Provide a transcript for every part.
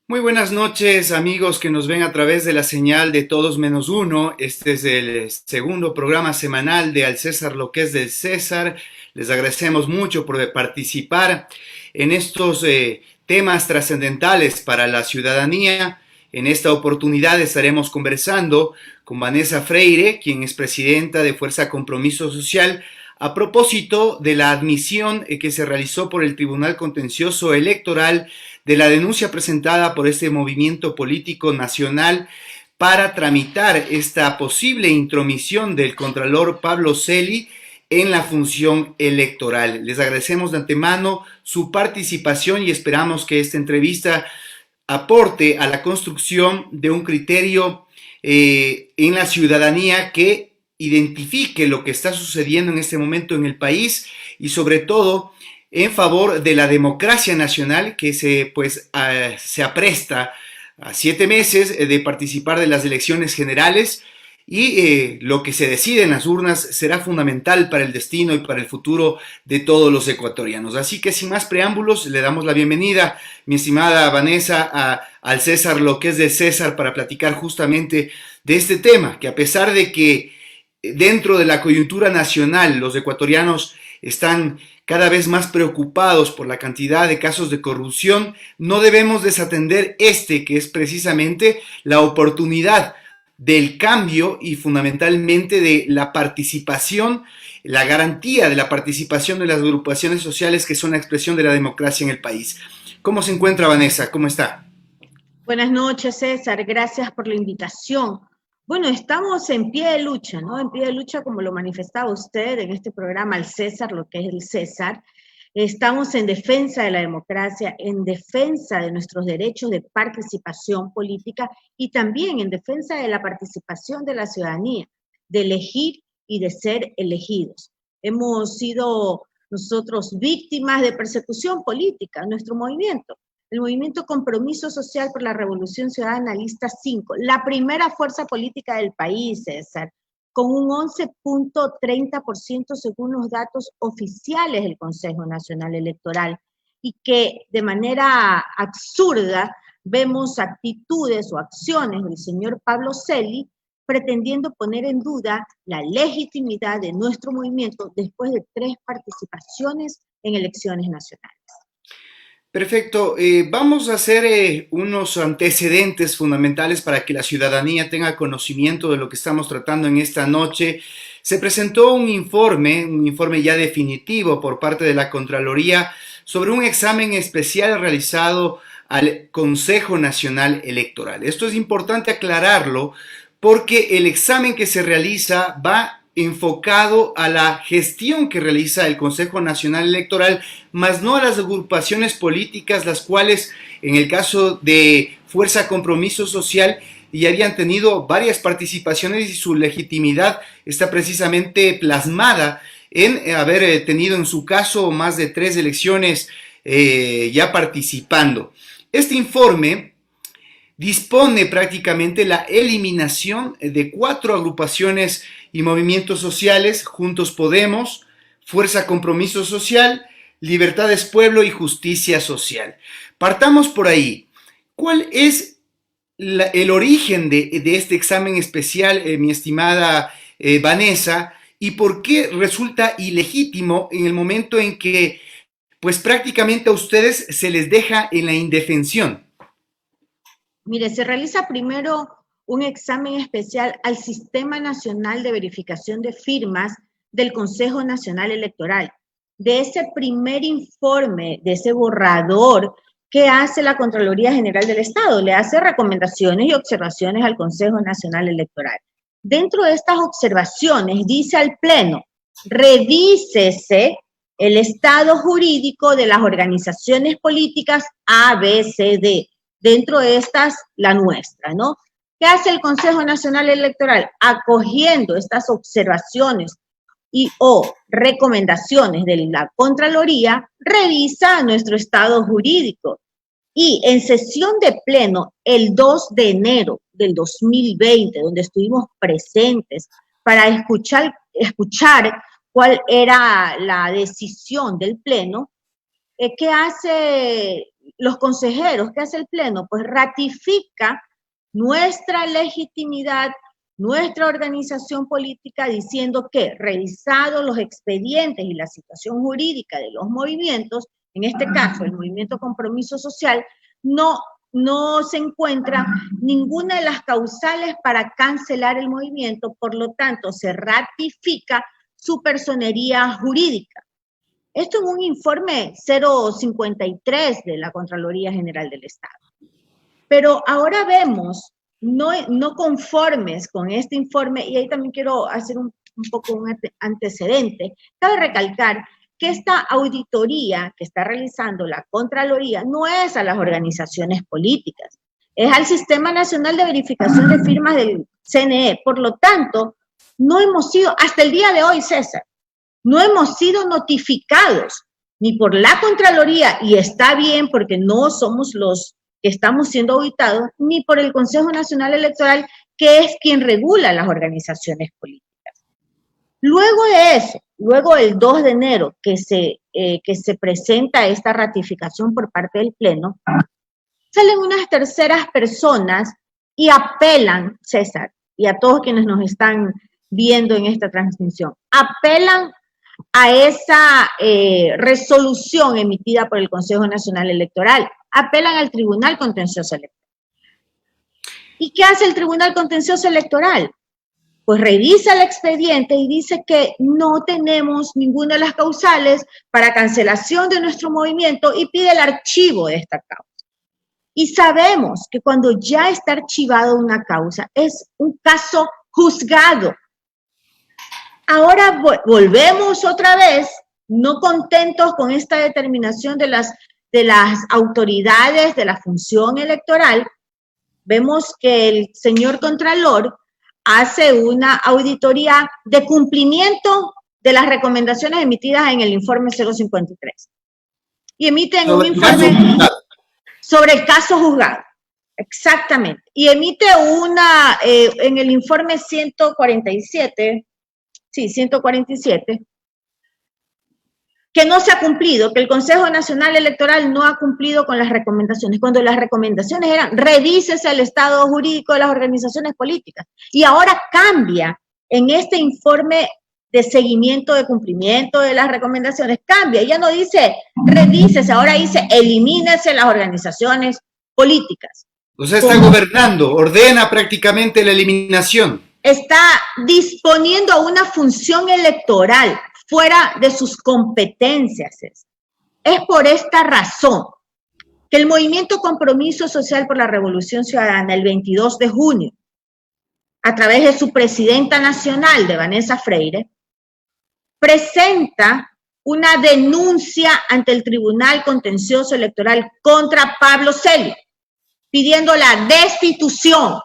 Muy buenas noches, amigos que nos ven a través de la señal de Todos Menos Uno. Este es el segundo programa semanal de Al César lo que es del César. Les agradecemos mucho por participar en estos temas trascendentales para la ciudadanía. En esta oportunidad estaremos conversando con Vanessa Freire, quien es presidenta de Fuerza Compromiso Social, a propósito de la admisión que se realizó por el Tribunal Contencioso Electoral de la denuncia presentada por este movimiento político nacional para tramitar esta posible intromisión del Contralor Pablo Celi en la función electoral. Les agradecemos de antemano su participación y esperamos que esta entrevista aporte a la construcción de un criterio en la ciudadanía que identifique lo que está sucediendo en este momento en el país y sobre todo en favor de la democracia nacional que se apresta a 7 meses de participar de las elecciones generales y lo que se decide en las urnas será fundamental para el destino y para el futuro de todos los ecuatorianos. Así que sin más preámbulos, le damos la bienvenida, mi estimada Vanessa, al César lo que es de César para platicar justamente de este tema, que a pesar de que dentro de la coyuntura nacional los ecuatorianos están cada vez más preocupados por la cantidad de casos de corrupción, no debemos desatender que es precisamente la oportunidad del cambio y fundamentalmente de la participación, la garantía de la participación de las agrupaciones sociales que son la expresión de la democracia en el país. ¿Cómo se encuentra Vanessa? ¿Cómo está? Buenas noches, César. Gracias por la invitación. Bueno, estamos en pie de lucha, ¿no? En pie de lucha, como lo manifestaba usted en este programa, al César, lo que es el César. Estamos en defensa de la democracia, en defensa de nuestros derechos de participación política y también en defensa de la participación de la ciudadanía, de elegir y de ser elegidos. Hemos sido nosotros víctimas de persecución política en nuestro movimiento. El movimiento Compromiso Social por la Revolución Ciudadana, lista 5, la primera fuerza política del país, César, con un 11.30% según los datos oficiales del Consejo Nacional Electoral, y que de manera absurda vemos actitudes o acciones del señor Pablo Celi pretendiendo poner en duda la legitimidad de nuestro movimiento después de 3 participaciones en elecciones nacionales. Perfecto, vamos a hacer unos antecedentes fundamentales para que la ciudadanía tenga conocimiento de lo que estamos tratando en esta noche. Se presentó un informe ya definitivo por parte de la Contraloría sobre un examen especial realizado al Consejo Nacional Electoral. Esto es importante aclararlo porque el examen que se realiza va enfocado a la gestión que realiza el Consejo Nacional Electoral, más no a las agrupaciones políticas, las cuales en el caso de Fuerza Compromiso Social ya habían tenido varias participaciones y su legitimidad está precisamente plasmada en haber tenido en su caso más de 3 elecciones ya participando. Este informe dispone prácticamente la eliminación de 4 agrupaciones y movimientos sociales: Juntos Podemos, Fuerza Compromiso Social, Libertades Pueblo y Justicia Social. Partamos por ahí. ¿Cuál es el origen de este examen especial, mi estimada Vanessa, y por qué resulta ilegítimo en el momento en que pues prácticamente a ustedes se les deja en la indefensión. Mire, se realiza primero un examen especial al Sistema Nacional de Verificación de Firmas del Consejo Nacional Electoral. De ese primer informe, de ese borrador que hace la Contraloría General del Estado, le hace recomendaciones y observaciones al Consejo Nacional Electoral. Dentro de estas observaciones dice al Pleno, revísese el estado jurídico de las organizaciones políticas A, B, C, D. Dentro de estas, la nuestra, ¿no? ¿Qué hace el Consejo Nacional Electoral? Acogiendo estas observaciones y o recomendaciones de la Contraloría, revisa nuestro estado jurídico. Y en sesión de pleno, el 2 de enero del 2020, donde estuvimos presentes para escuchar cuál era la decisión del pleno, ¿qué hace los consejeros? ¿Qué hace el pleno? Pues ratifica nuestra legitimidad, nuestra organización política, diciendo que, revisados los expedientes y la situación jurídica de los movimientos, en este caso el movimiento Compromiso Social, no se encuentra ninguna de las causales para cancelar el movimiento, por lo tanto se ratifica su personería jurídica. Esto en un informe 053 de la Contraloría General del Estado. Pero ahora vemos, no conformes con este informe, y ahí también quiero hacer un poco un antecedente, cabe recalcar que esta auditoría que está realizando la Contraloría no es a las organizaciones políticas, es al Sistema Nacional de Verificación de Firmas del CNE. Por lo tanto, no hemos sido, hasta el día de hoy, César, no hemos sido notificados ni por la Contraloría, y está bien porque no somos los que estamos siendo auditados, ni por el Consejo Nacional Electoral, que es quien regula las organizaciones políticas. Luego de eso, luego el 2 de enero, que se presenta esta ratificación por parte del Pleno, salen unas terceras personas y apelan, César, y a todos quienes nos están viendo en esta transmisión, apelan a esa resolución emitida por el Consejo Nacional Electoral, apelan al Tribunal Contencioso Electoral. ¿Y qué hace el Tribunal Contencioso Electoral? Pues revisa el expediente y dice que no tenemos ninguna de las causales para cancelación de nuestro movimiento y pide el archivo de esta causa. Y sabemos que cuando ya está archivado una causa, es un caso juzgado. Ahora volvemos otra vez, no contentos con esta determinación de las autoridades de la función electoral, vemos que el señor Contralor hace una auditoría de cumplimiento de las recomendaciones emitidas en el informe 053. Y emiten un informe sobre el caso juzgado. Exactamente. Y emite en el informe 147, sí, 147, que no se ha cumplido, que el Consejo Nacional Electoral no ha cumplido con las recomendaciones, cuando las recomendaciones eran revísese el estado jurídico de las organizaciones políticas. Y ahora cambia en este informe de seguimiento de cumplimiento de las recomendaciones, cambia, ya no dice revísese, ahora dice elimínese las organizaciones políticas. O sea, está gobernando, ordena prácticamente la eliminación. Está disponiendo una función electoral fuera de sus competencias. Es por esta razón que el Movimiento Compromiso Social por la Revolución Ciudadana, el 22 de junio, a través de su presidenta nacional, de Vanessa Freire, presenta una denuncia ante el Tribunal Contencioso Electoral contra Pablo Celio, pidiendo la destitución.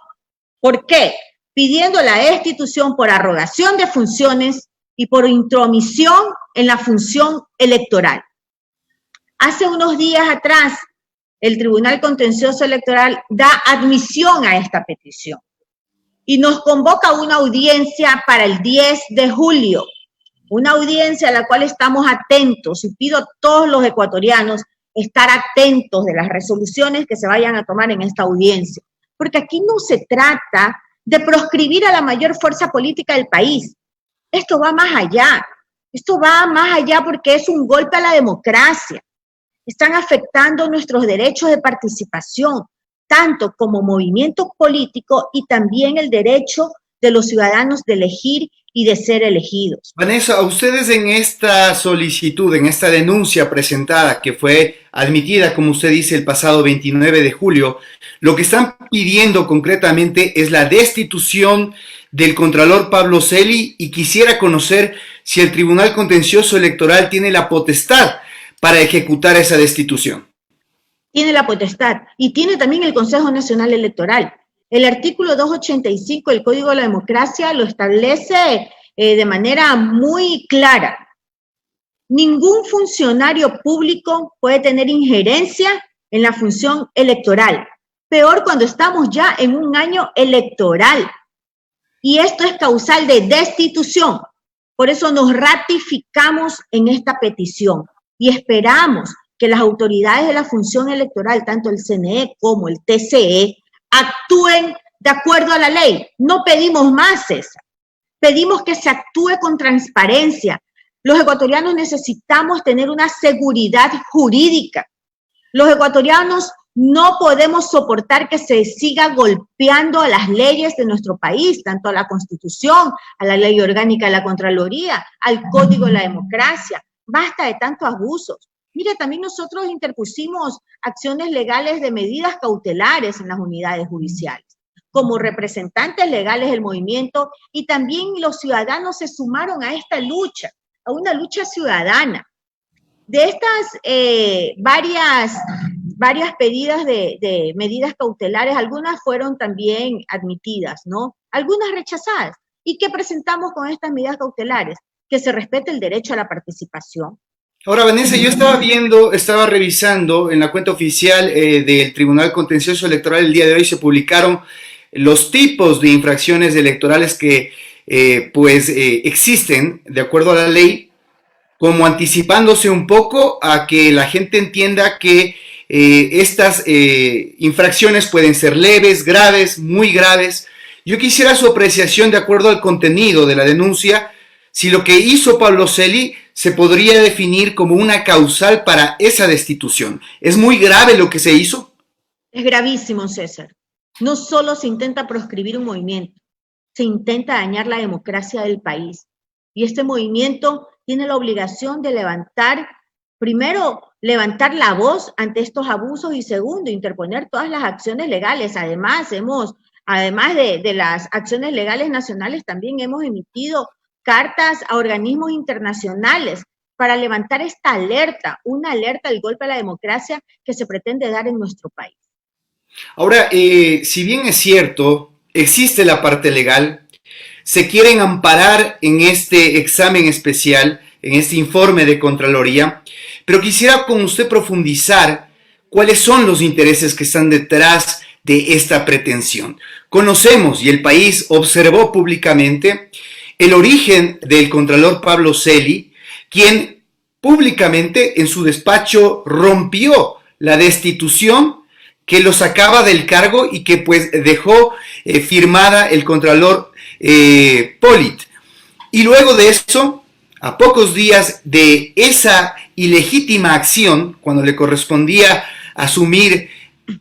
¿Por qué? Pidiendo la destitución por arrogación de funciones y por intromisión en la función electoral. Hace unos días atrás, el Tribunal Contencioso Electoral da admisión a esta petición y nos convoca a una audiencia para el 10 de julio, una audiencia a la cual estamos atentos, y pido a todos los ecuatorianos estar atentos de las resoluciones que se vayan a tomar en esta audiencia, porque aquí no se trata de proscribir a la mayor fuerza política del país. Esto va más allá porque es un golpe a la democracia, están afectando nuestros derechos de participación, tanto como movimiento político y también el derecho de los ciudadanos de elegir y de ser elegidos. Vanessa, a ustedes en esta solicitud, en esta denuncia presentada, que fue admitida, como usted dice, el pasado 29 de julio, lo que están pidiendo concretamente es la destitución del Contralor Pablo Celi, y quisiera conocer si el Tribunal Contencioso Electoral tiene la potestad para ejecutar esa destitución. Tiene la potestad y tiene también el Consejo Nacional Electoral. El artículo 285 del Código de la Democracia lo establece de manera muy clara. Ningún funcionario público puede tener injerencia en la función electoral. Peor cuando estamos ya en un año electoral. Y esto es causal de destitución. Por eso nos ratificamos en esta petición y esperamos que las autoridades de la función electoral, tanto el CNE como el TCE, actúen de acuerdo a la ley. No pedimos más, César. Pedimos que se actúe con transparencia. Los ecuatorianos necesitamos tener una seguridad jurídica. Los ecuatorianos no podemos soportar que se siga golpeando a las leyes de nuestro país, tanto a la Constitución, a la Ley Orgánica de la Contraloría, al Código de la Democracia. Basta de tantos abusos. Mire, también nosotros interpusimos acciones legales de medidas cautelares en las unidades judiciales. Como representantes legales del movimiento, y también los ciudadanos se sumaron a esta lucha, a una lucha ciudadana. De estas varias pedidas de medidas cautelares, algunas fueron también admitidas, ¿no? Algunas rechazadas. ¿Y qué presentamos con estas medidas cautelares? Que se respete el derecho a la participación. Ahora, Vanessa, yo estaba revisando en la cuenta oficial del Tribunal Contencioso Electoral. El día de hoy se publicaron los tipos de infracciones electorales que existen de acuerdo a la ley, como anticipándose un poco a que la gente entienda que estas infracciones pueden ser leves, graves, muy graves. Yo quisiera su apreciación de acuerdo al contenido de la denuncia, si lo que hizo Pablo Celi se podría definir como una causal para esa destitución. ¿Es muy grave lo que se hizo? Es gravísimo, César. No solo se intenta proscribir un movimiento, se intenta dañar la democracia del país. Y este movimiento tiene la obligación de primero, levantar la voz ante estos abusos, y segundo, interponer todas las acciones legales. Además de las acciones legales nacionales, también hemos emitido cartas a organismos internacionales para levantar esta alerta, una alerta del golpe a la democracia que se pretende dar en nuestro país. Ahora, si bien es cierto, existe la parte legal, se quieren amparar en este examen especial, en este informe de Contraloría, pero quisiera con usted profundizar cuáles son los intereses que están detrás de esta pretensión. Conocemos, y el país observó públicamente, el origen del Contralor Pablo Celi, quien públicamente en su despacho rompió la destitución que lo sacaba del cargo y que pues dejó firmada el Contralor Polit. Y luego de eso, a pocos días de esa ilegítima acción, cuando le correspondía asumir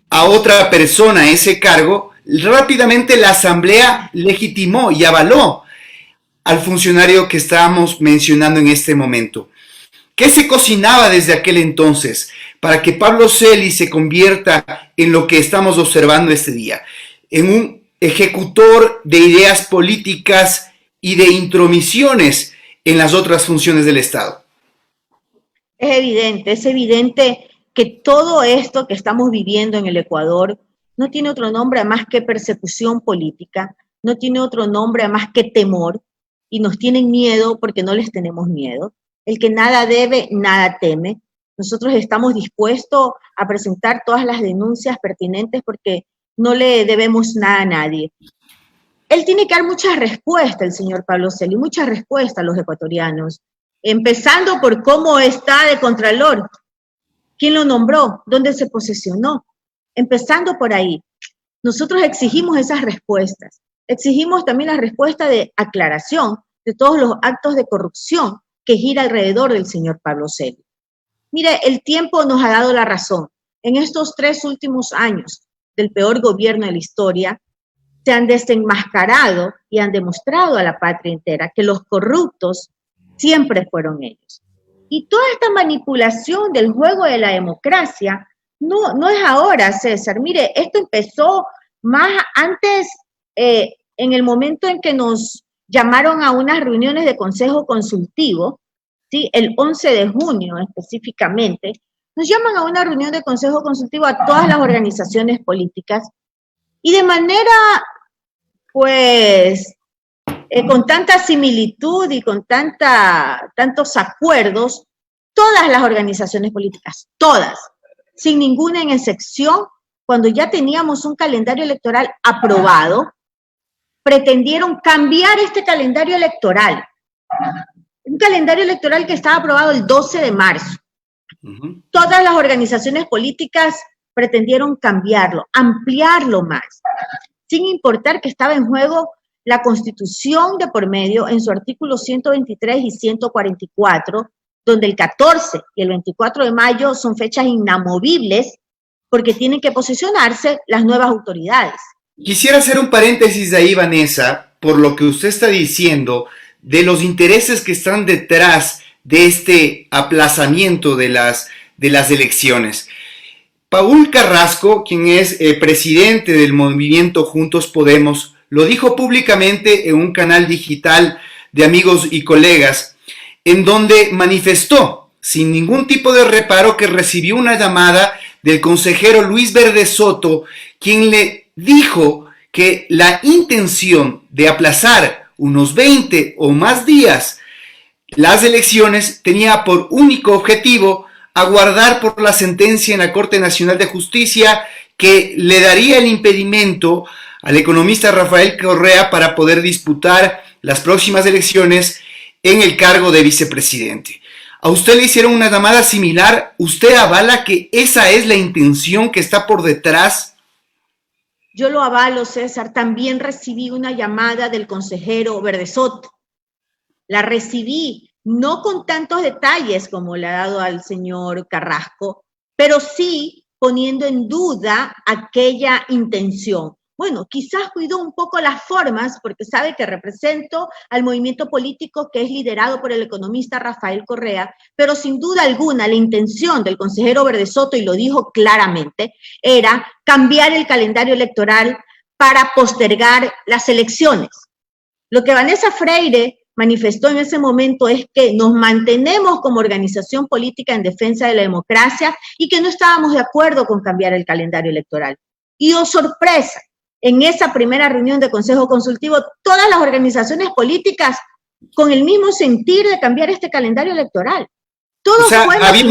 a otra persona ese cargo, rápidamente la Asamblea legitimó y avaló al funcionario que estábamos mencionando en este momento. ¿Qué se cocinaba desde aquel entonces para que Pablo Celi se convierta en lo que estamos observando este día? En un ejecutor de ideas políticas y de intromisiones en las otras funciones del Estado. Es evidente que todo esto que estamos viviendo en el Ecuador no tiene otro nombre más que persecución política, no tiene otro nombre más que temor, y nos tienen miedo porque no les tenemos miedo. El que nada debe, nada teme. Nosotros estamos dispuestos a presentar todas las denuncias pertinentes porque no le debemos nada a nadie. Él tiene que dar muchas respuestas, el señor Pablo Celi, muchas respuestas a los ecuatorianos, empezando por cómo está de Contralor, quién lo nombró, dónde se posesionó, empezando por ahí. Nosotros exigimos esas respuestas. Exigimos también la respuesta de aclaración de todos los actos de corrupción que gira alrededor del señor Pablo Celi. Mire, el tiempo nos ha dado la razón. En estos 3 últimos años del peor gobierno de la historia, se han desenmascarado y han demostrado a la patria entera que los corruptos siempre fueron ellos. Y toda esta manipulación del juego de la democracia no es ahora, César. Mire, esto empezó más antes, en el momento en que nos llamaron a unas reuniones de consejo consultivo, ¿sí? El 11 de junio específicamente, nos llaman a una reunión de consejo consultivo a todas las organizaciones políticas y de manera, pues, con tanta similitud y con tantos acuerdos, todas las organizaciones políticas, todas, sin ninguna excepción, cuando ya teníamos un calendario electoral aprobado, pretendieron cambiar este calendario electoral. Un calendario electoral que estaba aprobado el 12 de marzo. Todas las organizaciones políticas pretendieron cambiarlo, ampliarlo más, sin importar que estaba en juego la Constitución de por medio en su artículo 123 y 144, donde el 14 y el 24 de mayo son fechas inamovibles porque tienen que posicionarse las nuevas autoridades. Quisiera hacer un paréntesis ahí, Vanessa, por lo que usted está diciendo de los intereses que están detrás de este aplazamiento de las elecciones. Paul Carrasco, quien es presidente del movimiento Juntos Podemos, lo dijo públicamente en un canal digital de amigos y colegas, en donde manifestó sin ningún tipo de reparo que recibió una llamada del consejero Luis Verde Soto, quien le dijo que la intención de aplazar unos 20 o más días las elecciones tenía por único objetivo aguardar por la sentencia en la Corte Nacional de Justicia que le daría el impedimento al economista Rafael Correa para poder disputar las próximas elecciones en el cargo de vicepresidente. ¿A usted le hicieron una llamada similar? ¿Usted avala que esa es la intención que está por detrás? Yo lo avalo, César. También recibí una llamada del consejero Verde Soto. La recibí, no con tantos detalles como le ha dado al señor Carrasco, pero sí poniendo en duda aquella intención. Bueno, quizás cuidó un poco las formas porque sabe que represento al movimiento político que es liderado por el economista Rafael Correa, pero sin duda alguna la intención del consejero Verde Soto, y lo dijo claramente, era cambiar el calendario electoral para postergar las elecciones. Lo que Vanessa Freire manifestó en ese momento es que nos mantenemos como organización política en defensa de la democracia y que no estábamos de acuerdo con cambiar el calendario electoral. Y oh sorpresa, en esa primera reunión de consejo consultivo, todas las organizaciones políticas con el mismo sentir de cambiar este calendario electoral. Todo o sea, fue había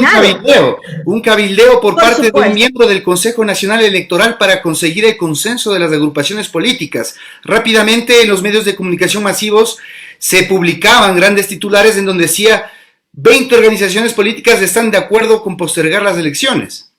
un cabildeo por parte supuesto. de un miembro del Consejo Nacional Electoral para conseguir el consenso de las agrupaciones políticas. Rápidamente en los medios de comunicación masivos se publicaban grandes titulares en donde decía 20 organizaciones políticas están de acuerdo con postergar las elecciones.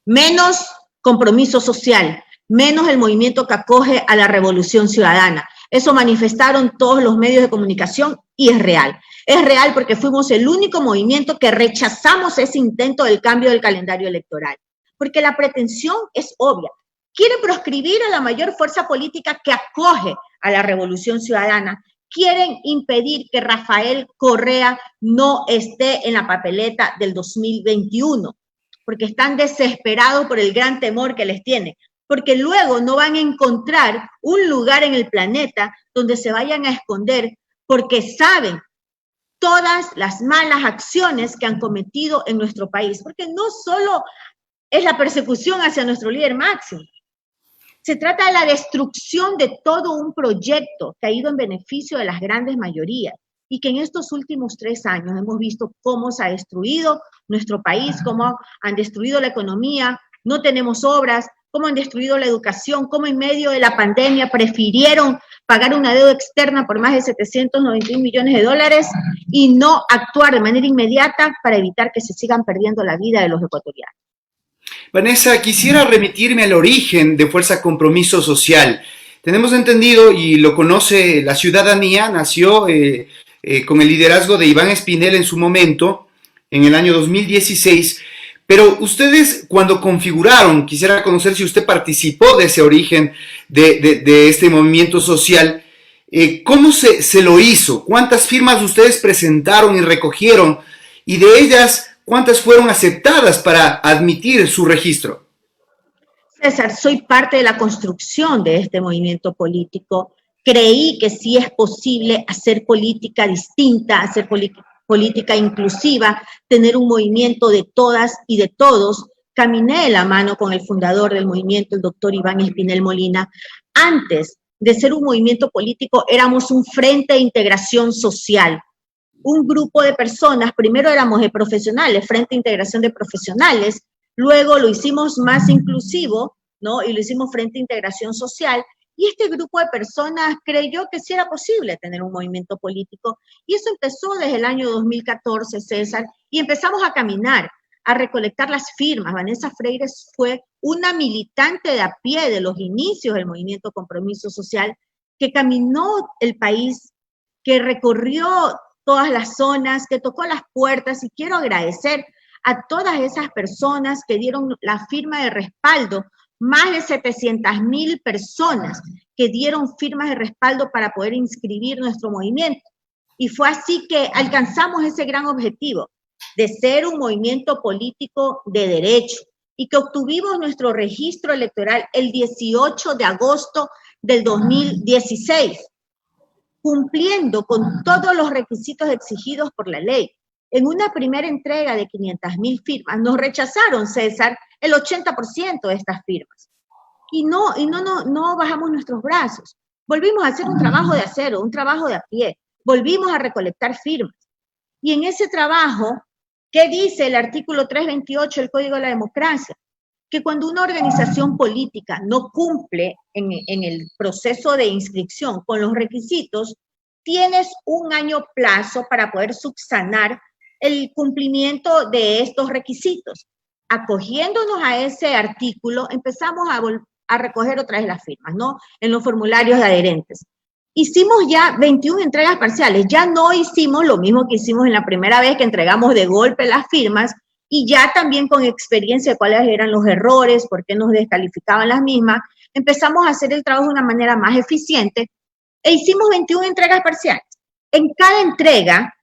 Menos compromiso social, menos el movimiento que acoge a la revolución ciudadana. Eso manifestaron todos los medios de comunicación y es real. Es real porque fuimos el único movimiento que rechazamos ese intento del cambio del calendario electoral. Porque la pretensión es obvia. Quieren proscribir a la mayor fuerza política que acoge a la revolución ciudadana. Quieren impedir que Rafael Correa no esté en la papeleta del 2021. Porque están desesperados por el gran temor que les tiene. Porque luego no van a encontrar un lugar en el planeta donde se vayan a esconder porque saben todas las malas acciones que han cometido en nuestro país, porque no solo es la persecución hacia nuestro líder máximo, se trata de la destrucción de todo un proyecto que ha ido en beneficio de las grandes mayorías y que en estos últimos 3 años hemos visto cómo se ha destruido nuestro país, cómo han destruido la economía, no tenemos obras, cómo han destruido la educación, cómo en medio de la pandemia prefirieron pagar una deuda externa por más de 791 millones de dólares y no actuar de manera inmediata para evitar que se sigan perdiendo la vida de los ecuatorianos. Vanessa, quisiera remitirme al origen de Fuerza Compromiso Social. Tenemos entendido, y lo conoce la ciudadanía, nació con el liderazgo de Iván Espinel en su momento, en el año 2016. Pero ustedes, cuando configuraron, quisiera conocer si usted participó de ese origen de este movimiento social. ¿Cómo se lo hizo? ¿Cuántas firmas ustedes presentaron y recogieron? Y de ellas, ¿cuántas fueron aceptadas para admitir su registro? César, soy parte de la construcción de este movimiento político. Creí que sí es posible hacer política distinta, hacer política inclusiva, tener un movimiento de todas y de todos. Caminé de la mano con el fundador del movimiento, el doctor Iván Espinel Molina. Antes de ser un movimiento político, éramos un frente de integración social. Un grupo de personas, primero éramos de profesionales, Frente de Integración de Profesionales, luego lo hicimos más inclusivo, ¿no? Y lo hicimos Frente de Integración Social, y este grupo de personas creyó que sí era posible tener un movimiento político, y eso empezó desde el año 2014, César, y empezamos a caminar, a recolectar las firmas. Vanessa Freire fue una militante de a pie de los inicios del movimiento Compromiso Social, que caminó el país, que recorrió todas las zonas, que tocó las puertas, y quiero agradecer a todas esas personas que dieron la firma de respaldo, más de 700,000 personas que dieron firmas de respaldo para poder inscribir nuestro movimiento. Y fue así que alcanzamos ese gran objetivo de ser un movimiento político de derecho y que obtuvimos nuestro registro electoral el 18 de agosto del 2016, cumpliendo con todos los requisitos exigidos por la ley. En una primera entrega de 500,000 firmas, nos rechazaron, César, el 80% de estas firmas. Y no bajamos nuestros brazos. Volvimos a hacer un trabajo de acero, un trabajo de a pie. Volvimos a recolectar firmas. Y en ese trabajo, ¿qué dice el artículo 328 del Código de la Democracia? Que cuando una organización política no cumple en el proceso de inscripción con los requisitos, tienes un año plazo para poder subsanar el cumplimiento de estos requisitos. Acogiéndonos a ese artículo, empezamos a recoger otra vez las firmas, ¿no? En los formularios de adherentes. Hicimos ya 21 entregas parciales, ya no hicimos lo mismo que hicimos en la primera vez, que entregamos de golpe las firmas, y ya también con experiencia de cuáles eran los errores, por qué nos descalificaban las mismas, empezamos a hacer el trabajo de una manera más eficiente, e hicimos 21 entregas parciales. En cada entrega,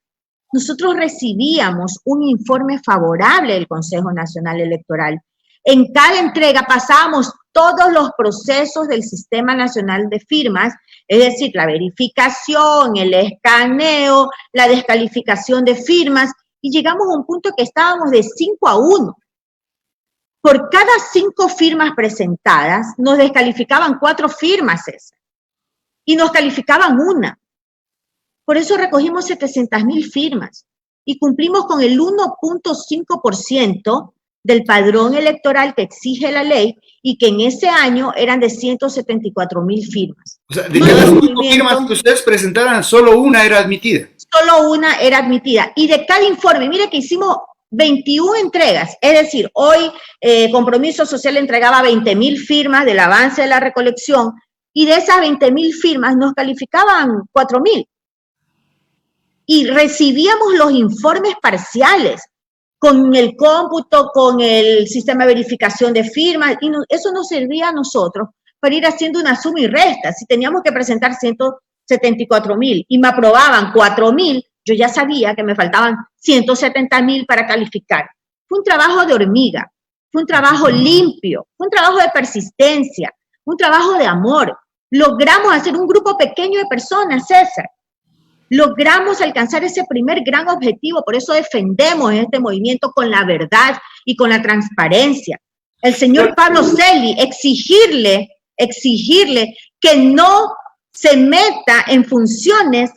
nosotros recibíamos un informe favorable del Consejo Nacional Electoral. En cada entrega pasábamos todos los procesos del Sistema Nacional de Firmas, es decir, la verificación, el escaneo, la descalificación de firmas, y llegamos a un punto que estábamos de 5-1. Por cada 5 firmas presentadas, nos descalificaban 4 firmas, César, y nos calificaban 1. Por eso recogimos 700,000 firmas y cumplimos con el 1.5% del padrón electoral que exige la ley, y que en ese año eran de 174,000 firmas. O sea, de cada 5 firmas que ustedes presentaran, solo una era admitida. Solo una era admitida. Y de cada informe, mire que hicimos 21 entregas, es decir, hoy Compromiso Social entregaba 20,000 firmas del avance de la recolección, y de esas 20,000 firmas nos calificaban 4,000. Y recibíamos los informes parciales con el cómputo, con el sistema de verificación de firmas, y eso nos servía a nosotros para ir haciendo una suma y resta. Si teníamos que presentar 174,000 y me aprobaban 4,000, yo ya sabía que me faltaban 170,000 para calificar. Fue un trabajo de hormiga, fue un trabajo limpio, fue un trabajo de persistencia, un trabajo de amor. Logramos hacer un grupo pequeño de personas, César. Logramos alcanzar ese primer gran objetivo, por eso defendemos este movimiento con la verdad y con la transparencia. El señor Pablo Celi, exigirle que no se meta en funciones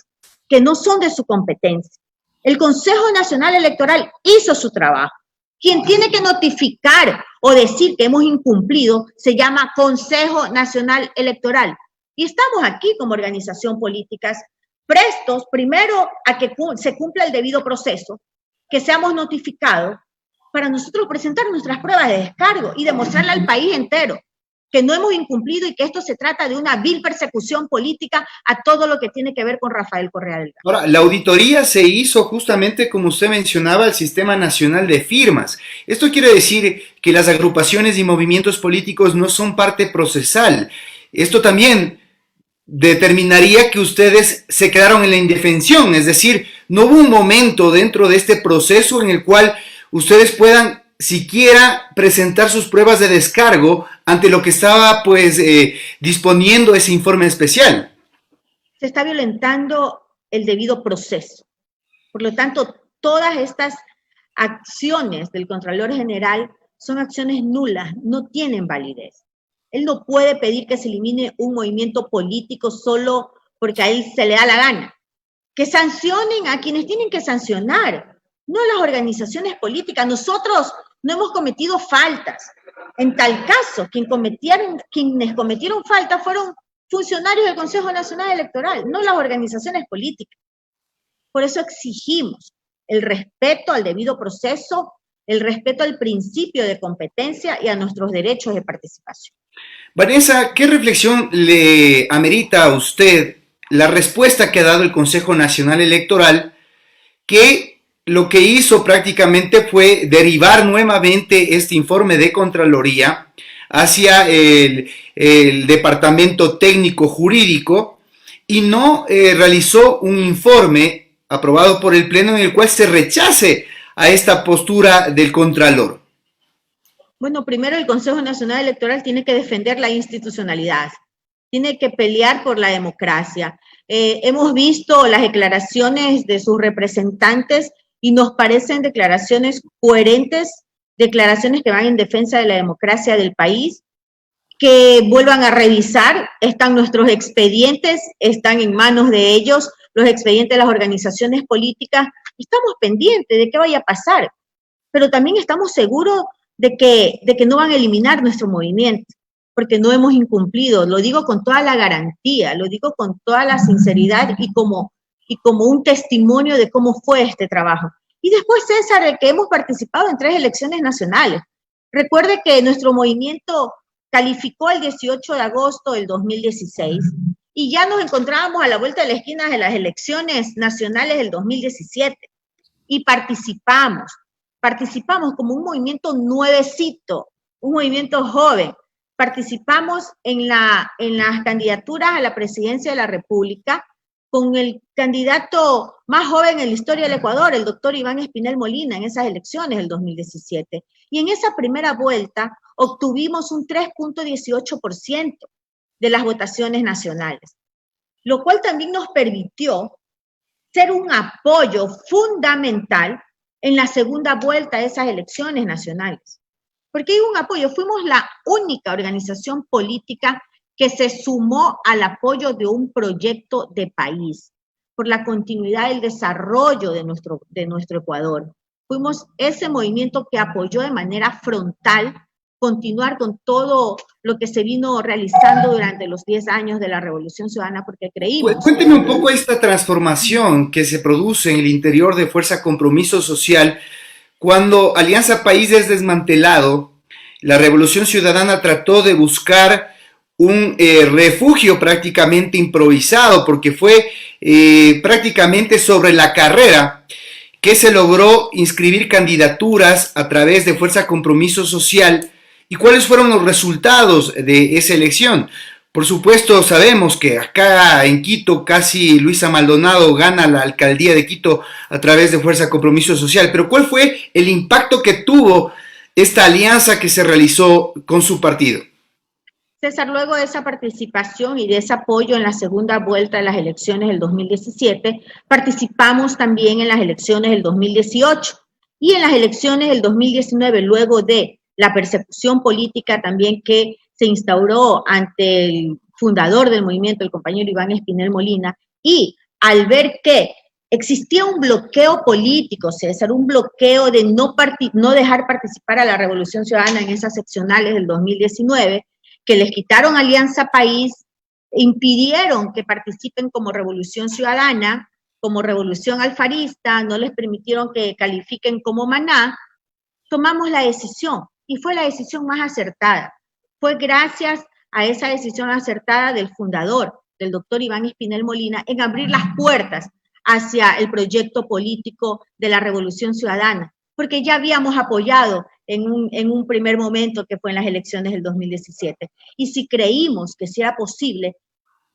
que no son de su competencia. El Consejo Nacional Electoral hizo su trabajo. Quien tiene que notificar o decir que hemos incumplido se llama Consejo Nacional Electoral. Y estamos aquí como organización políticas prestos, primero, a que se cumpla el debido proceso, que seamos notificados, para nosotros presentar nuestras pruebas de descargo y demostrarle al país entero que no hemos incumplido y que esto se trata de una vil persecución política a todo lo que tiene que ver con Rafael Correa Delgado. Ahora, la auditoría se hizo justamente, como usted mencionaba, al Sistema Nacional de Firmas. Esto quiere decir que las agrupaciones y movimientos políticos no son parte procesal. Esto también determinaría que ustedes se quedaron en la indefensión, es decir, no hubo un momento dentro de este proceso en el cual ustedes puedan siquiera presentar sus pruebas de descargo ante lo que estaba disponiendo ese informe especial. Se está violentando el debido proceso. Por lo tanto, todas estas acciones del Contralor General son acciones nulas, no tienen validez. Él no puede pedir que se elimine un movimiento político solo porque a él se le da la gana. Que sancionen a quienes tienen que sancionar, no a las organizaciones políticas. Nosotros no hemos cometido faltas. En tal caso, quienes cometieron faltas fueron funcionarios del Consejo Nacional Electoral, no las organizaciones políticas. Por eso exigimos el respeto al debido proceso, el respeto al principio de competencia y a nuestros derechos de participación. Vanessa, ¿qué reflexión le amerita a usted la respuesta que ha dado el Consejo Nacional Electoral, que lo que hizo prácticamente fue derivar nuevamente este informe de Contraloría hacia el Departamento Técnico Jurídico y no realizó un informe aprobado por el Pleno en el cual se rechace a esta postura del Contralor? Bueno, primero el Consejo Nacional Electoral tiene que defender la institucionalidad, tiene que pelear por la democracia. Hemos visto las declaraciones de sus representantes y nos parecen declaraciones coherentes, declaraciones que van en defensa de la democracia del país, que vuelvan a revisar, están nuestros expedientes, están en manos de ellos, los expedientes de las organizaciones políticas, estamos pendientes de qué vaya a pasar, pero también estamos seguros de que no van a eliminar nuestro movimiento, porque no hemos incumplido, lo digo con toda la garantía, lo digo con toda la sinceridad y como un testimonio de cómo fue este trabajo. Y después, César, de que hemos participado en 3 elecciones nacionales. Recuerde que nuestro movimiento calificó el 18 de agosto del 2016 y ya nos encontrábamos a la vuelta de la esquina de las elecciones nacionales del 2017 y participamos como un movimiento nuevecito, un movimiento joven. Participamos en las candidaturas a la presidencia de la República con el candidato más joven en la historia del Ecuador, el doctor Iván Espinel Molina, en esas elecciones del 2017. Y en esa primera vuelta obtuvimos un 3.18% de las votaciones nacionales, lo cual también nos permitió ser un apoyo fundamental en la segunda vuelta de esas elecciones nacionales. Porque hay un apoyo, fuimos la única organización política que se sumó al apoyo de un proyecto de país, por la continuidad del desarrollo de nuestro Ecuador. Fuimos ese movimiento que apoyó de manera frontal continuar con todo lo que se vino realizando durante los 10 años de la Revolución Ciudadana, porque creímos... Cuénteme un poco esta transformación que se produce en el interior de Fuerza Compromiso Social cuando Alianza País es desmantelado. La Revolución Ciudadana trató de buscar un refugio prácticamente improvisado, porque fue prácticamente sobre la carrera que se logró inscribir candidaturas a través de Fuerza Compromiso Social. ¿Y cuáles fueron los resultados de esa elección? Por supuesto, sabemos que acá en Quito casi Luisa Maldonado gana la alcaldía de Quito a través de Fuerza Compromiso Social, pero ¿cuál fue el impacto que tuvo esta alianza que se realizó con su partido? César, luego de esa participación y de ese apoyo en la segunda vuelta de las elecciones del 2017, participamos también en las elecciones del 2018 y en las elecciones del 2019, luego de la persecución política también que se instauró ante el fundador del movimiento, el compañero Iván Espinel Molina, y al ver que existía un bloqueo político, César, un bloqueo de no dejar participar a la Revolución Ciudadana en esas seccionales del 2019, que les quitaron Alianza País, impidieron que participen como Revolución Ciudadana, como Revolución Alfarista, no les permitieron que califiquen como Maná, tomamos la decisión, y fue la decisión más acertada. fue gracias a esa decisión acertada del fundador, del doctor Iván Espinel Molina, en abrir las puertas hacia el proyecto político de la Revolución Ciudadana, porque ya habíamos apoyado en un primer momento que fue en las elecciones del 2017. Y si creímos que sí era posible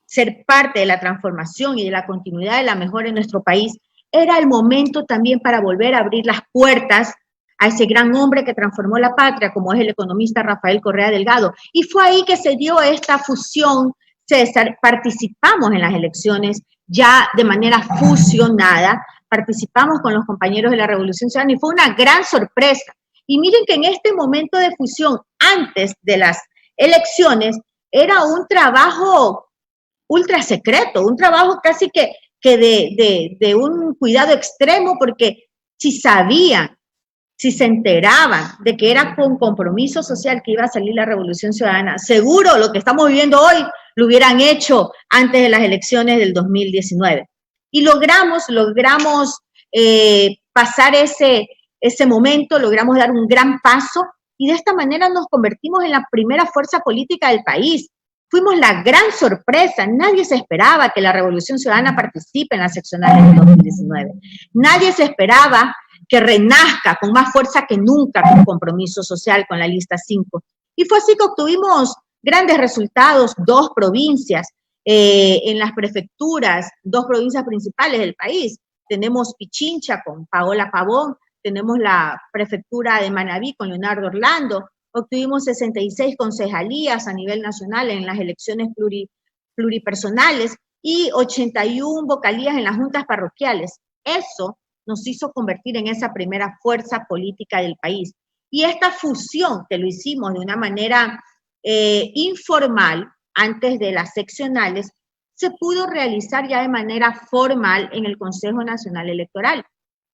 ser parte de la transformación y de la continuidad de la mejora en nuestro país, era el momento también para volver a abrir las puertas a ese gran hombre que transformó la patria, como es el economista Rafael Correa Delgado. Y fue ahí que se dio esta fusión, César. Participamos en las elecciones ya de manera fusionada, participamos con los compañeros de la Revolución Ciudadana y fue una gran sorpresa. Y miren que en este momento de fusión, antes de las elecciones, era un trabajo ultra secreto, un trabajo casi que de un cuidado extremo, porque si sabían, si se enteraban de que era con compromiso social que iba a salir la Revolución Ciudadana, seguro lo que estamos viviendo hoy lo hubieran hecho antes de las elecciones del 2019. Y logramos pasar ese momento, logramos dar un gran paso y de esta manera nos convertimos en la primera fuerza política del país. Fuimos la gran sorpresa, nadie se esperaba que la Revolución Ciudadana participe en las seccionales del 2019. Nadie se esperaba que renazca con más fuerza que nunca con compromiso social con la lista 5. Y fue así que obtuvimos grandes resultados, 2 provincias en las prefecturas, 2 provincias principales del país. Tenemos Pichincha con Paola Pavón, tenemos la prefectura de Manabí con Leonardo Orlando, obtuvimos 66 concejalías a nivel nacional en las elecciones pluripersonales y 81 vocalías en las juntas parroquiales. Eso nos hizo convertir en esa primera fuerza política del país. Y esta fusión, que lo hicimos de una manera informal, antes de las seccionales, se pudo realizar ya de manera formal en el Consejo Nacional Electoral.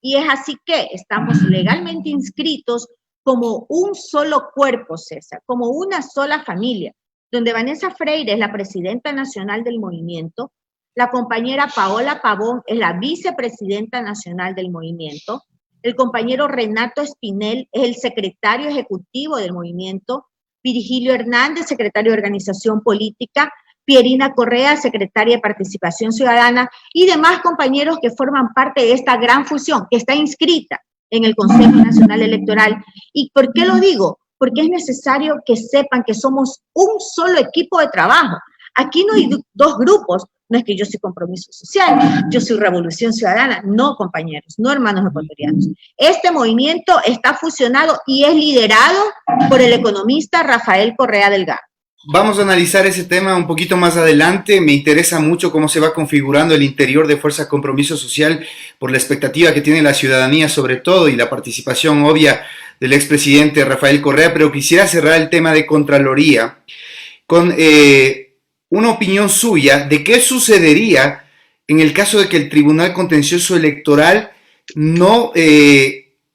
Y es así que estamos legalmente inscritos como un solo cuerpo, César, como una sola familia, donde Vanessa Freire es la presidenta nacional del movimiento, la compañera Paola Pavón es la vicepresidenta nacional del movimiento, el compañero Renato Espinel es el secretario ejecutivo del movimiento, Virgilio Hernández, secretario de Organización Política, Pierina Correa, secretaria de Participación Ciudadana, y demás compañeros que forman parte de esta gran fusión, que está inscrita en el Consejo Nacional Electoral. ¿Y por qué lo digo? Porque es necesario que sepan que somos un solo equipo de trabajo. Aquí no hay 2 grupos, no es que yo soy Compromiso Social, yo soy Revolución Ciudadana, no, compañeros, no, hermanos ecuatorianos. Este movimiento está fusionado y es liderado por el economista Rafael Correa Delgado. Vamos a analizar ese tema un poquito más adelante. Me interesa mucho cómo se va configurando el interior de Fuerza Compromiso Social por la expectativa que tiene la ciudadanía sobre todo y la participación obvia del expresidente Rafael Correa, pero quisiera cerrar el tema de Contraloría con una opinión suya de qué sucedería en el caso de que el Tribunal Contencioso Electoral no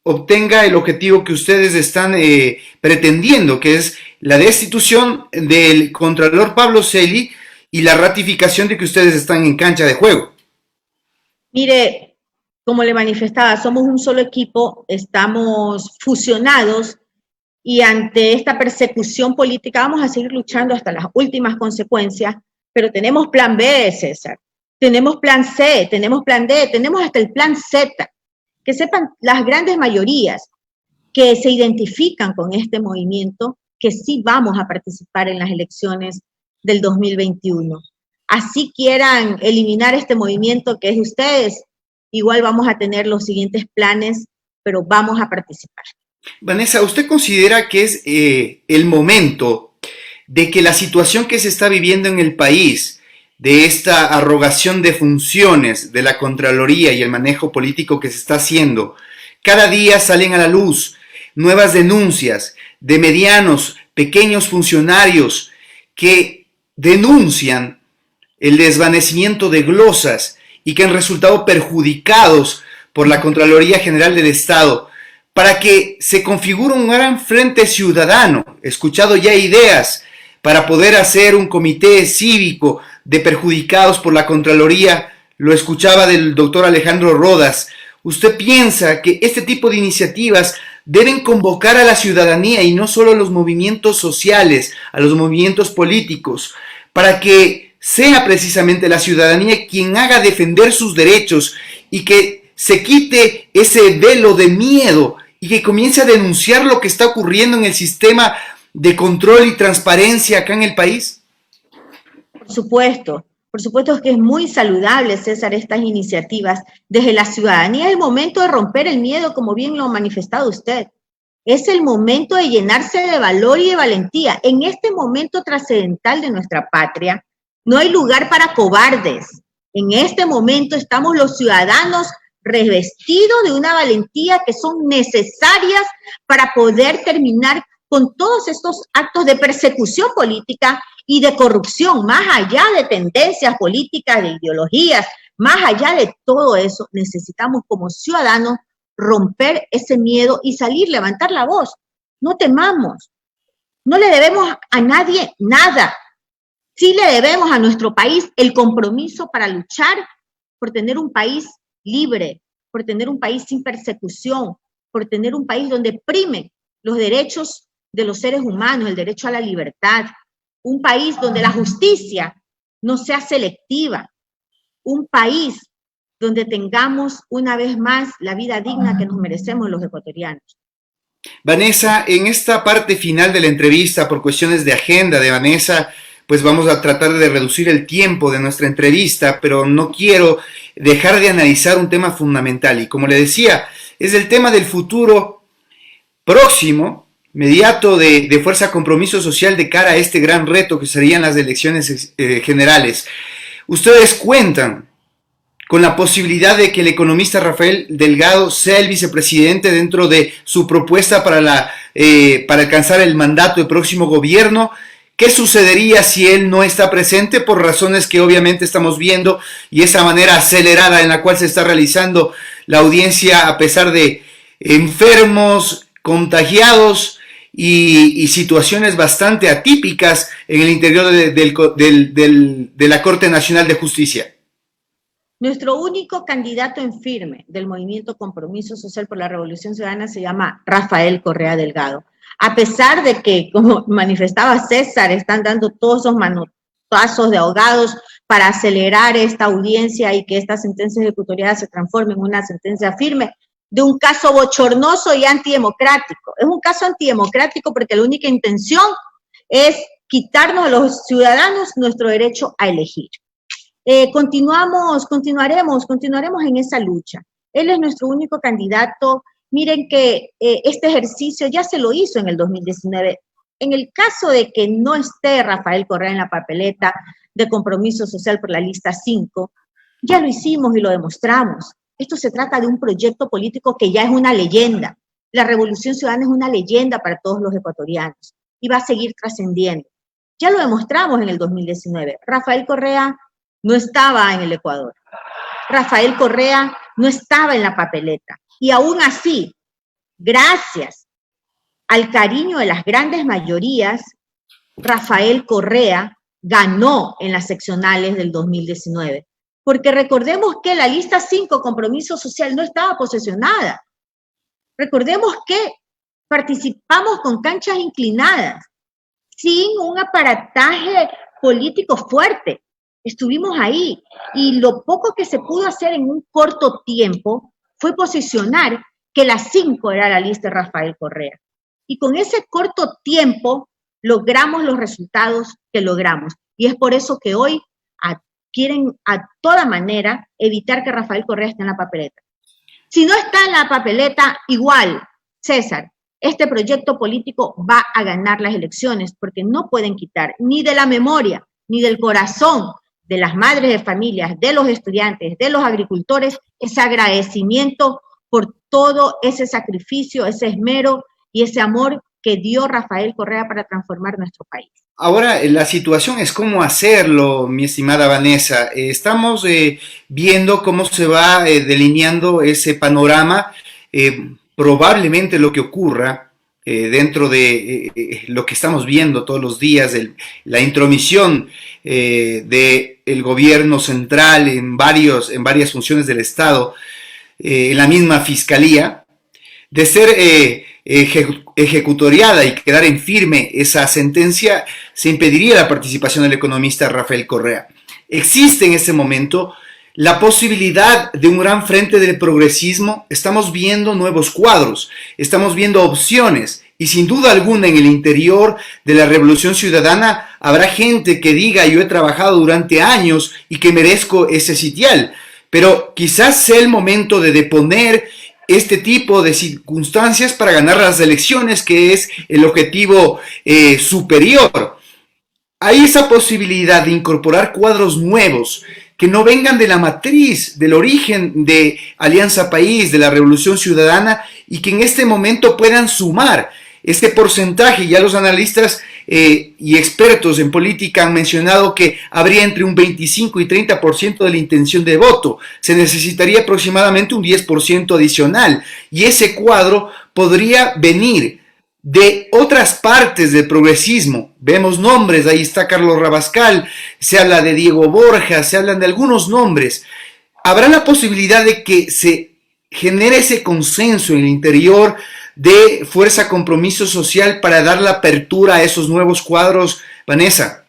obtenga el objetivo que ustedes están pretendiendo, que es la destitución del Contralor Pablo Celi y la ratificación de que ustedes están en cancha de juego. Mire, como le manifestaba, somos un solo equipo, estamos fusionados y ante esta persecución política vamos a seguir luchando hasta las últimas consecuencias, pero tenemos plan B, César, tenemos plan C, tenemos plan D, tenemos hasta el plan Z. Que sepan las grandes mayorías que se identifican con este movimiento, que sí vamos a participar en las elecciones del 2021. Así quieran eliminar este movimiento que es de ustedes, igual vamos a tener los siguientes planes, pero vamos a participar. Vanessa, ¿usted considera que es el momento de que la situación que se está viviendo en el país, de esta arrogación de funciones de la Contraloría y el manejo político que se está haciendo, cada día salen a la luz nuevas denuncias de medianos, pequeños funcionarios que denuncian el desvanecimiento de glosas y que han resultado perjudicados por la Contraloría General del Estado, para que se configure un gran frente ciudadano? He escuchado ya ideas para poder hacer un comité cívico de perjudicados por la Contraloría, lo escuchaba del doctor Alejandro Rodas. ¿Usted piensa que este tipo de iniciativas deben convocar a la ciudadanía y no solo a los movimientos sociales, a los movimientos políticos, para que sea precisamente la ciudadanía quien haga defender sus derechos y que se quite ese velo de miedo y que comience a denunciar lo que está ocurriendo en el sistema de control y transparencia acá en el país? Por supuesto que es muy saludable, César, estas iniciativas. Desde la ciudadanía es el momento de romper el miedo, como bien lo ha manifestado usted. Es el momento de llenarse de valor y de valentía. En este momento trascendental de nuestra patria, no hay lugar para cobardes. En este momento estamos los ciudadanos revestidos de una valentía que son necesarias para poder terminar con todos estos actos de persecución política y de corrupción, más allá de tendencias políticas, de ideologías, más allá de todo eso, necesitamos como ciudadanos romper ese miedo y salir, levantar la voz. No temamos, no le debemos a nadie nada. Sí le debemos a nuestro país el compromiso para luchar por tener un país libre, por tener un país sin persecución, por tener un país donde primen los derechos de los seres humanos, el derecho a la libertad, un país donde la justicia no sea selectiva, un país donde tengamos una vez más la vida digna que nos merecemos los ecuatorianos. Vanessa, en esta parte final de la entrevista, por cuestiones de agenda de Vanessa, pues vamos a tratar de reducir el tiempo de nuestra entrevista, pero no quiero dejar de analizar un tema fundamental. Y como le decía, es el tema del futuro próximo, inmediato de Fuerza Compromiso Social de cara a este gran reto que serían las elecciones generales. Ustedes cuentan con la posibilidad de que el economista Rafael Delgado sea el vicepresidente dentro de su propuesta para alcanzar el mandato del próximo gobierno. ¿Qué sucedería si él no está presente por razones que obviamente estamos viendo y esa manera acelerada en la cual se está realizando la audiencia a pesar de enfermos, contagiados y situaciones bastante atípicas en el interior de la Corte Nacional de Justicia? Nuestro único candidato en firme del Movimiento Compromiso Social por la Revolución Ciudadana se llama Rafael Correa Delgado. A pesar de que, como manifestaba César, están dando todos esos manotazos de ahogados para acelerar esta audiencia y que esta sentencia ejecutoriada se transforme en una sentencia firme de un caso bochornoso y antidemocrático. Es un caso antidemocrático porque la única intención es quitarnos a los ciudadanos nuestro derecho a elegir. Continuaremos en esa lucha. Él es nuestro único candidato. Miren que este ejercicio ya se lo hizo en el 2019. En el caso de que no esté Rafael Correa en la papeleta de Compromiso Social por la lista 5, ya lo hicimos y lo demostramos. Esto se trata de un proyecto político que ya es una leyenda. La Revolución Ciudadana es una leyenda para todos los ecuatorianos y va a seguir trascendiendo. Ya lo demostramos en el 2019. Rafael Correa no estaba en el Ecuador. Rafael Correa no estaba en la papeleta. Y aún así, gracias al cariño de las grandes mayorías, Rafael Correa ganó en las seccionales del 2019. Porque recordemos que la lista 5, Compromiso Social, no estaba posesionada. Recordemos que participamos con canchas inclinadas, sin un aparataje político fuerte. Estuvimos ahí y lo poco que se pudo hacer en un corto tiempo fue posicionar que la 5 era la lista de Rafael Correa. Y con ese corto tiempo logramos los resultados que logramos. Y es por eso que hoy quieren a toda manera evitar que Rafael Correa esté en la papeleta. Si no está en la papeleta, igual, César, este proyecto político va a ganar las elecciones porque no pueden quitar ni de la memoria, ni del corazón de las madres de familias, de los estudiantes, de los agricultores, ese agradecimiento por todo ese sacrificio, ese esmero y ese amor que dio Rafael Correa para transformar nuestro país. Ahora, la situación es cómo hacerlo, mi estimada Vanessa. Estamos viendo cómo se va delineando ese panorama. Probablemente lo que ocurra dentro de lo que estamos viendo todos los días, la intromisión del gobierno central en varias funciones del Estado, en la misma fiscalía, de ser ejecutoriada y quedara en firme esa sentencia, se impediría la participación del economista Rafael Correa. Existe en este momento la posibilidad de un gran frente del progresismo. Estamos viendo nuevos cuadros, estamos viendo opciones, y sin duda alguna en el interior de la Revolución Ciudadana habrá gente que diga: yo he trabajado durante años y que merezco ese sitial. Pero quizás sea el momento de deponer este tipo de circunstancias para ganar las elecciones, que es el objetivo superior. Hay esa posibilidad de incorporar cuadros nuevos que no vengan de la matriz, del origen de Alianza País, de la Revolución Ciudadana, y que en este momento puedan sumar este porcentaje. Ya los analistas y expertos en política han mencionado que habría entre un 25 y 30% de la intención de voto. Se necesitaría aproximadamente un 10% adicional, y ese cuadro podría venir de otras partes del progresismo. Vemos nombres, ahí está Carlos Rabascal, se habla de Diego Borja, se hablan de algunos nombres. ¿Habrá la posibilidad de que se genere ese consenso en el interior de Fuerza Compromiso Social para dar la apertura a esos nuevos cuadros, Vanessa?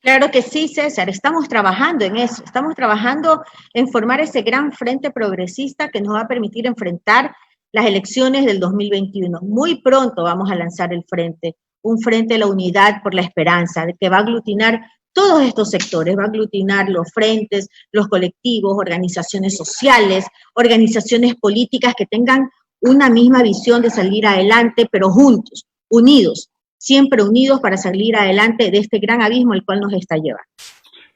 Claro que sí, César, estamos trabajando en eso, estamos trabajando en formar ese gran frente progresista que nos va a permitir enfrentar las elecciones del 2021. Muy pronto vamos a lanzar el frente, un frente de la unidad por la esperanza, que va a aglutinar todos estos sectores, va a aglutinar los frentes, los colectivos, organizaciones sociales, organizaciones políticas que tengan una misma visión de salir adelante, pero juntos, unidos, siempre unidos para salir adelante de este gran abismo al cual nos está llevando.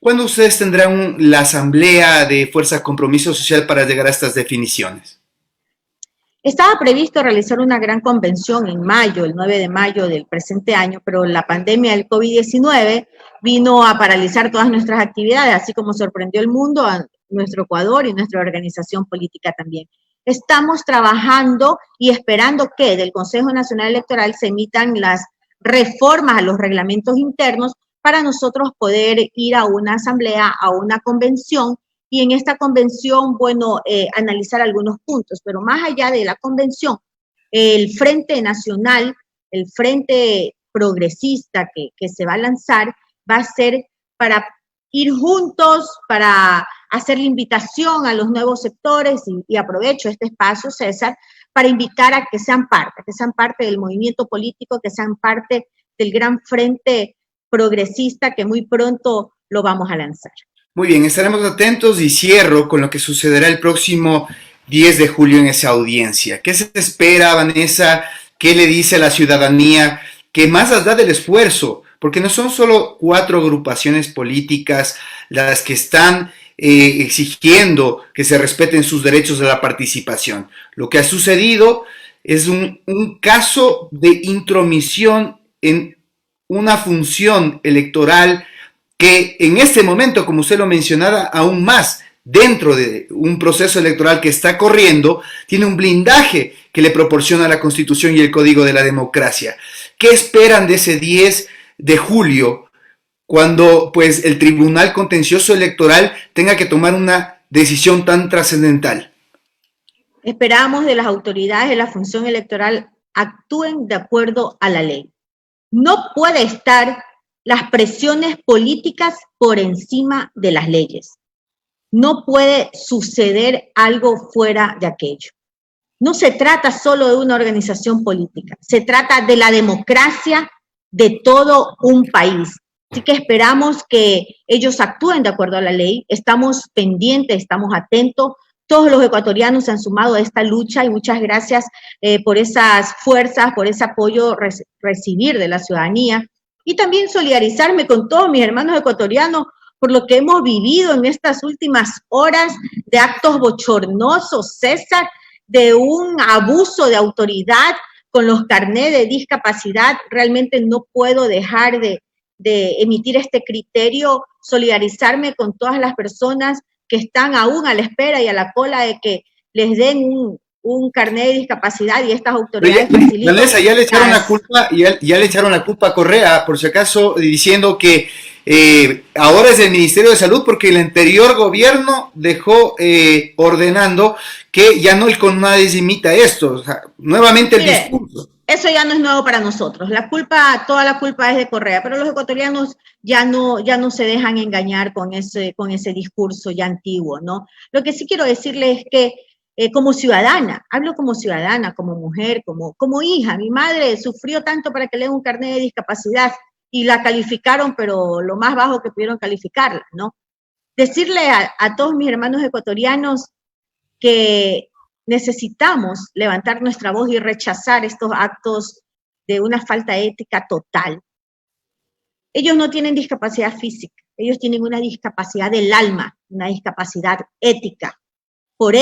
¿Cuándo ustedes tendrán la asamblea de Fuerza Compromiso Social para llegar a estas definiciones? Estaba previsto realizar una gran convención en mayo, el 9 de mayo del presente año, pero la pandemia del COVID-19 vino a paralizar todas nuestras actividades, así como sorprendió el mundo, a nuestro Ecuador y nuestra organización política también. Estamos trabajando y esperando que del Consejo Nacional Electoral se emitan las reformas a los reglamentos internos para nosotros poder ir a una asamblea, a una convención, y en esta convención, bueno, analizar algunos puntos, pero más allá de la convención, el Frente Nacional, el Frente Progresista que se va a lanzar, va a ser para ir juntos, para hacer la invitación a los nuevos sectores, y aprovecho este espacio, César, para invitar a que sean parte del movimiento político, que sean parte del gran Frente Progresista que muy pronto lo vamos a lanzar. Muy bien, estaremos atentos, y cierro con lo que sucederá el próximo 10 de julio en esa audiencia. ¿Qué se espera, Vanessa? ¿Qué le dice a la ciudadanía? ¿Qué más allá del esfuerzo? Porque no son solo 4 agrupaciones políticas las que están exigiendo que se respeten sus derechos a la participación. Lo que ha sucedido es un caso de intromisión en una función electoral que en este momento, como usted lo mencionaba, aún más dentro de un proceso electoral que está corriendo, tiene un blindaje que le proporciona la Constitución y el Código de la Democracia. ¿Qué esperan de ese 10 de julio cuando pues el Tribunal Contencioso Electoral tenga que tomar una decisión tan trascendental? Esperamos de las autoridades de la función electoral actúen de acuerdo a la ley. No puede estar las presiones políticas por encima de las leyes. No puede suceder algo fuera de aquello. No se trata solo de una organización política, se trata de la democracia de todo un país. Así que esperamos que ellos actúen de acuerdo a la ley. Estamos pendientes, estamos atentos. Todos los ecuatorianos se han sumado a esta lucha, y muchas gracias por esas fuerzas, por ese apoyo recibir de la ciudadanía. Y también solidarizarme con todos mis hermanos ecuatorianos por lo que hemos vivido en estas últimas horas de actos bochornosos, César, de un abuso de autoridad con los carnés de discapacidad. Realmente no puedo dejar de emitir este criterio, solidarizarme con todas las personas que están aún a la espera y a la cola de que les den un carnet de discapacidad, y estas autoridades Vanessa, ya le echaron la culpa, ya le echaron la culpa a Correa, por si acaso, diciendo que ahora es el Ministerio de Salud porque el anterior gobierno dejó ordenando que ya no el CONADIS imita esto, o sea, nuevamente el discurso. Eso ya no es nuevo para nosotros. Toda la culpa es de Correa, pero los ecuatorianos ya no se dejan engañar con ese discurso ya antiguo, ¿no? Lo que sí quiero decirles es que como ciudadana, hablo como ciudadana, como mujer, como hija. Mi madre sufrió tanto para que le den un carnet de discapacidad y la calificaron, pero lo más bajo que pudieron calificarla, ¿no? Decirle a todos mis hermanos ecuatorianos que necesitamos levantar nuestra voz y rechazar estos actos de una falta ética total. Ellos no tienen discapacidad física, ellos tienen una discapacidad del alma, una discapacidad ética, por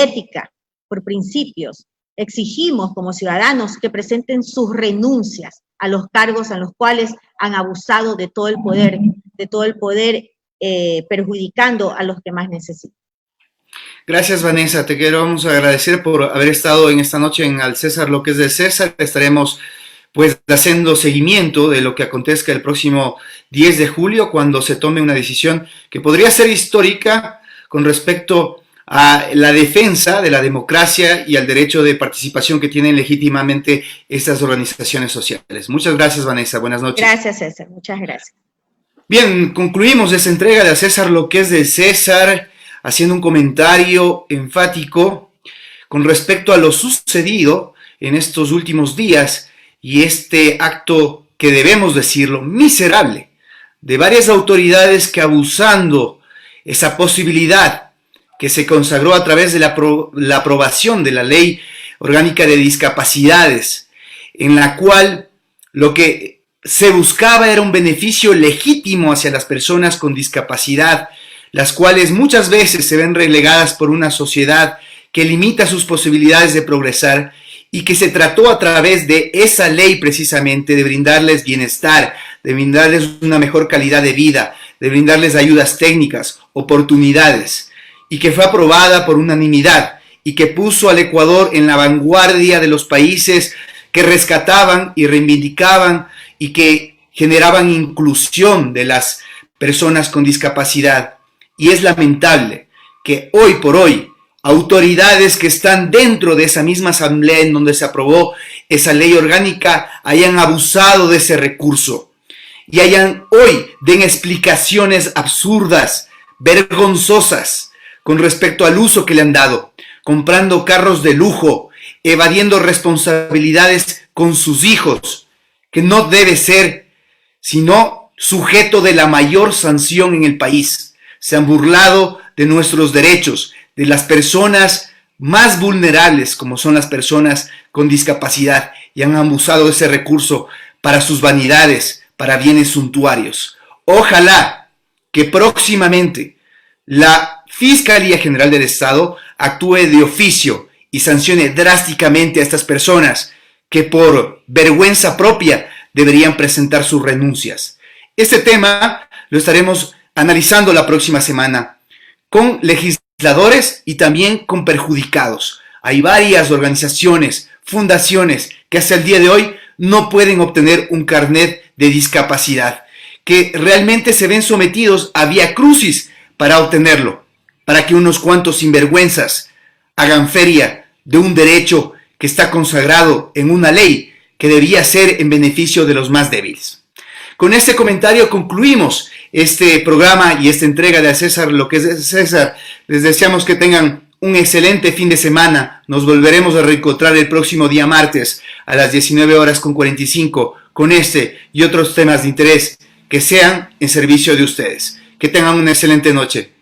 principios. Exigimos como ciudadanos que presenten sus renuncias a los cargos en los cuales han abusado de todo el poder, perjudicando a los que más necesitan. Gracias, Vanessa. Te queremos agradecer por haber estado en esta noche en Al César lo que es del César. Estaremos pues haciendo seguimiento de lo que acontezca el próximo 10 de julio, cuando se tome una decisión que podría ser histórica con respecto a la defensa de la democracia y al derecho de participación que tienen legítimamente estas organizaciones sociales. Muchas gracias, Vanessa. Buenas noches. Gracias, César. Muchas gracias. Bien, concluimos esta entrega de Al César lo que es del César, haciendo un comentario enfático con respecto a lo sucedido en estos últimos días y este acto, que debemos decirlo, miserable, de varias autoridades que, abusando esa posibilidad que se consagró a través de la aprobación de la Ley Orgánica de Discapacidades, en la cual lo que se buscaba era un beneficio legítimo hacia las personas con discapacidad, las cuales muchas veces se ven relegadas por una sociedad que limita sus posibilidades de progresar, y que se trató a través de esa ley precisamente de brindarles bienestar, de brindarles una mejor calidad de vida, de brindarles ayudas técnicas, oportunidades, y que fue aprobada por unanimidad y que puso al Ecuador en la vanguardia de los países que rescataban y reivindicaban y que generaban inclusión de las personas con discapacidad. Y es lamentable que hoy por hoy autoridades que están dentro de esa misma asamblea en donde se aprobó esa ley orgánica hayan abusado de ese recurso y den explicaciones absurdas, vergonzosas con respecto al uso que le han dado, comprando carros de lujo, evadiendo responsabilidades con sus hijos, que no debe ser sino sujeto de la mayor sanción en el país. Se han burlado de nuestros derechos, de las personas más vulnerables, como son las personas con discapacidad, y han abusado de ese recurso para sus vanidades, para bienes suntuarios. Ojalá que próximamente la Fiscalía General del Estado actúe de oficio y sancione drásticamente a estas personas que por vergüenza propia deberían presentar sus renuncias. Este tema lo estaremos analizando la próxima semana con legisladores y también con perjudicados. Hay varias organizaciones, fundaciones que hasta el día de hoy no pueden obtener un carnet de discapacidad, que realmente se ven sometidos a viacrucis para obtenerlo, para que unos cuantos sinvergüenzas hagan feria de un derecho que está consagrado en una ley que debía ser en beneficio de los más débiles. Con este comentario concluimos este programa y esta entrega de Al César lo que es de César. Les deseamos que tengan un excelente fin de semana. Nos volveremos a reencontrar el próximo día martes a las 19:45 con este y otros temas de interés que sean en servicio de ustedes. Que tengan una excelente noche.